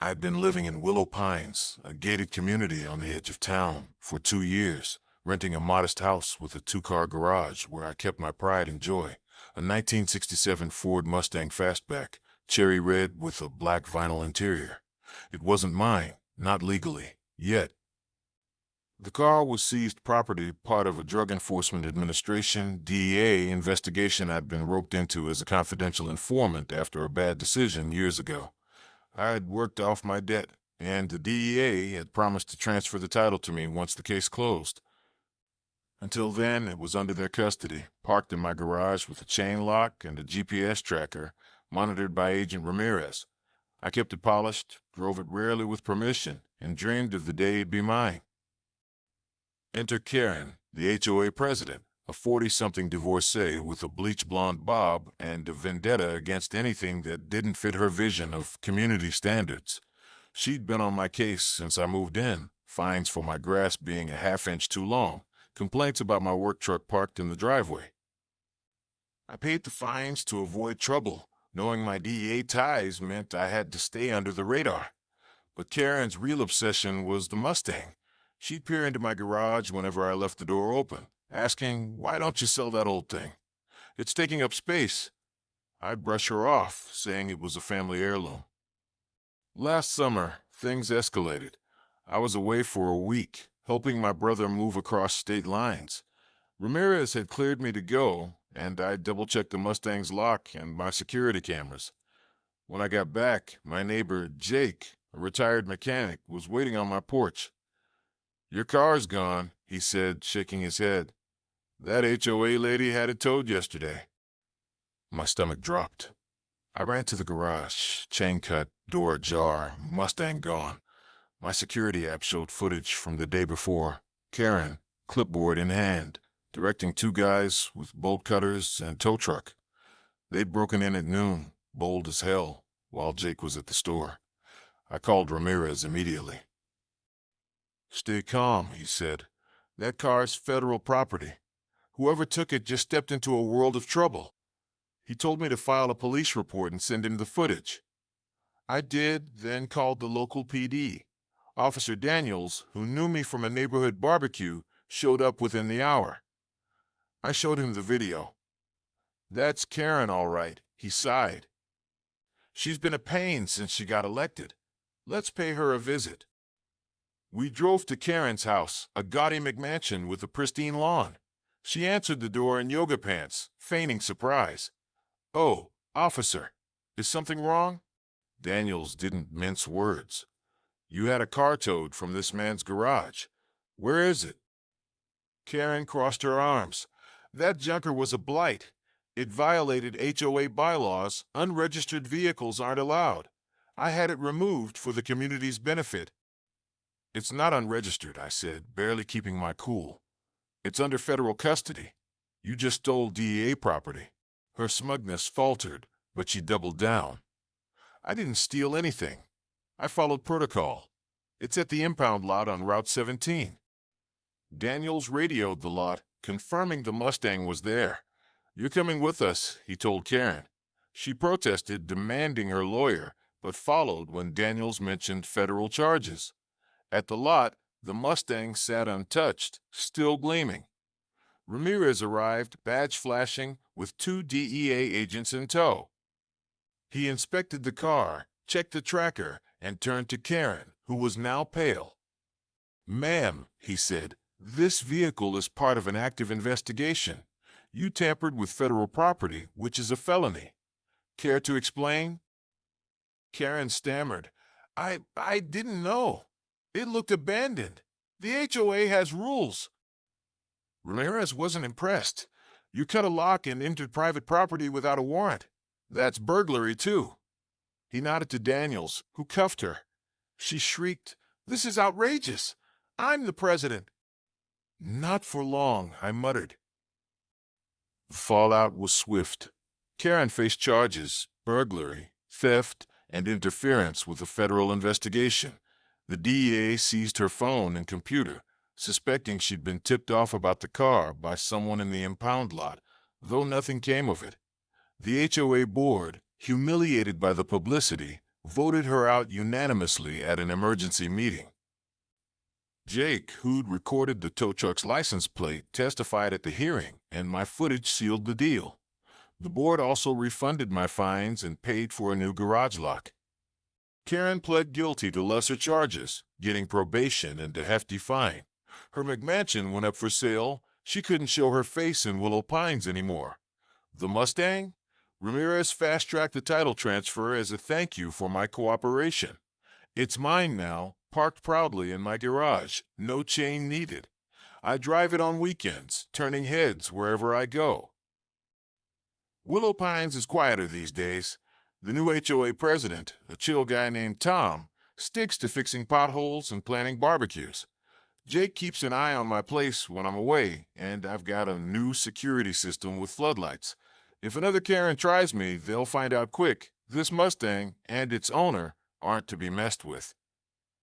I'd been living in Willow Pines, a gated community on the edge of town, for 2 years, renting a modest house with a two-car garage where I kept my pride and joy. A 1967 Ford Mustang Fastback, cherry red with a black vinyl interior. It wasn't mine, not legally, yet. The car was seized property, part of a Drug Enforcement Administration (DEA) investigation I'd been roped into as a confidential informant after a bad decision years ago. I had worked off my debt, and the DEA had promised to transfer the title to me once the case closed. Until then, it was under their custody, parked in my garage with a chain lock and a GPS tracker, monitored by Agent Ramirez. I kept it polished, drove it rarely with permission, and dreamed of the day it'd be mine. Enter Karen, the HOA president, a 40-something divorcee with a bleach blonde bob and a vendetta against anything that didn't fit her vision of community standards. She'd been on my case since I moved in, fines for my grass being a half-inch too long, complaints about my work truck parked in the driveway. I paid the fines to avoid trouble, knowing my DEA ties meant I had to stay under the radar. But Karen's real obsession was the Mustang. She'd peer into my garage whenever I left the door open, asking, "Why don't you sell that old thing? It's taking up space." I'd brush her off, saying it was a family heirloom. Last summer, things escalated. I was away for a week, helping my brother move across state lines. Ramirez had cleared me to go, and I double-checked the Mustang's lock and my security cameras. When I got back, my neighbor, Jake, a retired mechanic, was waiting on my porch. "Your car's gone," he said, shaking his head. "That HOA lady had it towed yesterday." My stomach dropped. I ran to the garage, chain cut, door ajar, Mustang gone. My security app showed footage from the day before. Karen, clipboard in hand, directing two guys with bolt cutters and tow truck. They'd broken in at noon, bold as hell, while Jake was at the store. I called Ramirez immediately. "Stay calm," he said. "That car's federal property. Whoever took it just stepped into a world of trouble." He told me to file a police report and send him the footage. I did, then called the local PD. Officer Daniels, who knew me from a neighborhood barbecue, showed up within the hour. I showed him the video. "That's Karen, all right," he sighed. "She's been a pain since she got elected. Let's pay her a visit." We drove to Karen's house, a gaudy McMansion with a pristine lawn. She answered the door in yoga pants, feigning surprise. "Oh, officer, is something wrong?" Daniels didn't mince words. "You had a car towed from this man's garage. Where is it?" Karen crossed her arms. "That junker was a blight. It violated HOA bylaws. Unregistered vehicles aren't allowed. I had it removed for the community's benefit." "It's not unregistered," I said, barely keeping my cool. "It's under federal custody. You just stole DEA property." Her smugness faltered, but she doubled down. "I didn't steal anything. I followed protocol. It's at the impound lot on Route 17. Daniels radioed the lot, confirming the Mustang was there. "You're coming with us," he told Karen. She protested, demanding her lawyer, but followed when Daniels mentioned federal charges. At the lot, the Mustang sat untouched, still gleaming. Ramirez arrived, badge flashing, with 2 DEA agents in tow. He inspected the car, checked the tracker, and turned to Karen, who was now pale. "Ma'am," he said, "this vehicle is part of an active investigation. You tampered with federal property, which is a felony. Care to explain?" Karen stammered. I didn't know. It looked abandoned. The HOA has rules." Ramirez wasn't impressed. "You cut a lock and entered private property without a warrant. That's burglary, too." He nodded to Daniels, who cuffed her. She shrieked, "This is outrageous. I'm the president." "Not for long," I muttered. The fallout was swift. Karen faced charges, burglary, theft, and interference with a federal investigation. The DEA seized her phone and computer, suspecting she'd been tipped off about the car by someone in the impound lot, though nothing came of it. The HOA board, humiliated by the publicity, voted her out unanimously at an emergency meeting. Jake, who'd recorded the tow truck's license plate, testified at the hearing, and my footage sealed the deal. The board also refunded my fines and paid for a new garage lock. Karen pled guilty to lesser charges, getting probation and a hefty fine. Her McMansion went up for sale. She couldn't show her face in Willow Pines anymore. The Mustang? Ramirez fast-tracked the title transfer as a thank you for my cooperation. It's mine now, parked proudly in my garage, no chain needed. I drive it on weekends, turning heads wherever I go. Willow Pines is quieter these days. The new HOA president, a chill guy named Tom, sticks to fixing potholes and planning barbecues. Jake keeps an eye on my place when I'm away, and I've got a new security system with floodlights. If another Karen tries me, they'll find out quick. This Mustang and its owner aren't to be messed with.